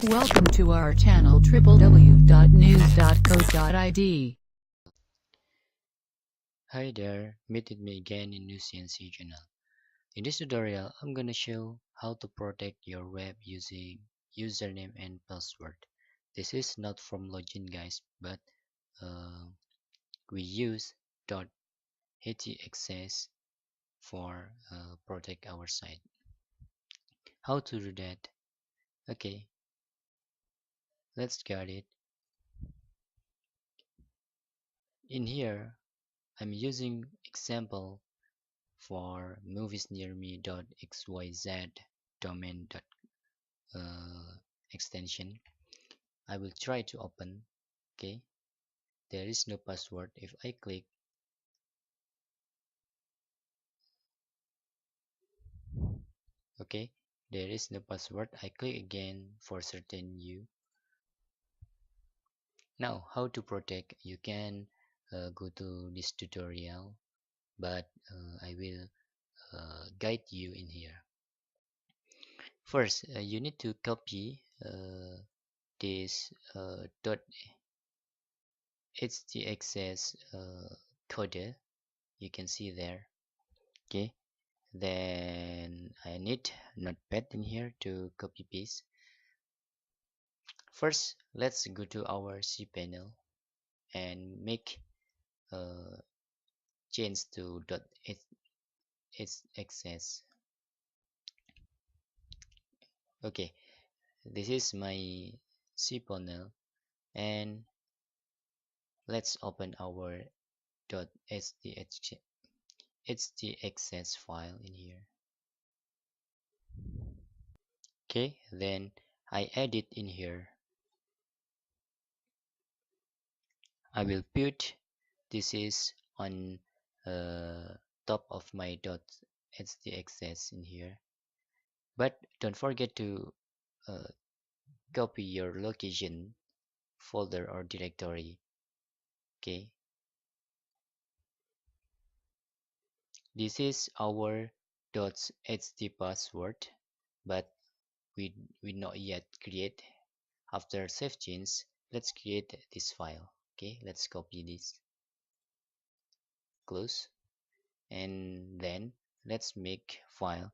Welcome to our channel www.news.co.id. Hi there, meet with me again in News CNC channel. In this tutorial, I'm gonna show how to protect your web using username and password. This is not from login guys, but uh, we use .htaccess for protect our site. How to do that? Okay, let's get it. In here, I'm using example for moviesnearme.xyz domain extension. I will try to open. Okay, there is no password. If I click, okay, there is no password. I click again for certain you. Now how to protect? You can go to this tutorial, but I will guide you in here. First, you need to copy this .htaccess code. You can see there. Okay, then I need notepad in here to copy paste. First, let's go to our cPanel and make a change to .htaccess. Okay, this is my cPanel, and let's open our .htaccess file in here. Okay, then I add it in here. I will put this is on top of my .htaccess in here, but don't forget to uh, copy your location folder or directory. Okay, this is our .ht password, but we not yet create. After save change, let's create this file. Okay, let's copy this, close, and then let's make file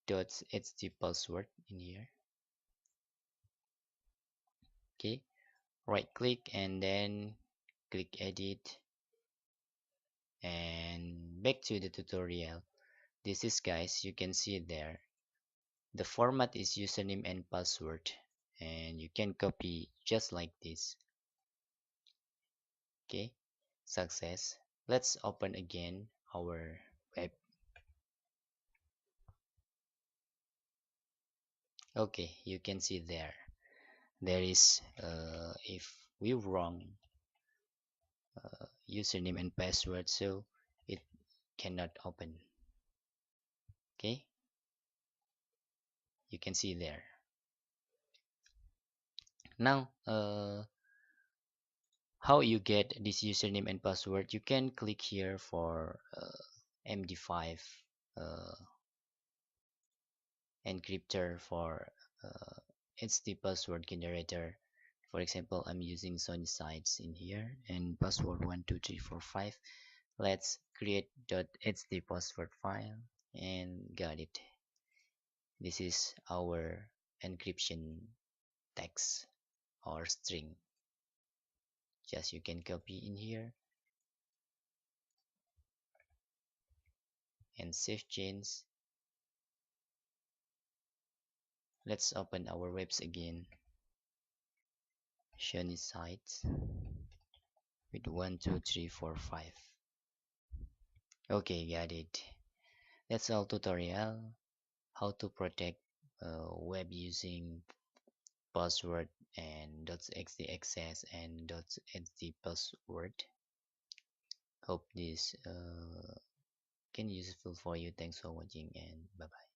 .ht password in here. Okay, right click and then click edit, and back to the tutorial. This is guys, you can see there the format is username and password, and you can copy just like this. Okay, success. Let's open again our web. Okay, you can see there is if we wrong username and password, so it cannot open. Okay, you can see there. Now how you get this username and password? You can click here for MD5 uh, encryptor for it's the password generator. For example, I'm using Sony sites in here and password 12345. Let's create .ht password file and got it. This is our encryption text or string. Just you can copy in here and save change. Let's open our webs again. Sony sites with 12345. Okay, got it. That's all tutorial how to protect web using password and .ht access and .ht password. Hope this can useful for you. Thanks for watching and bye bye.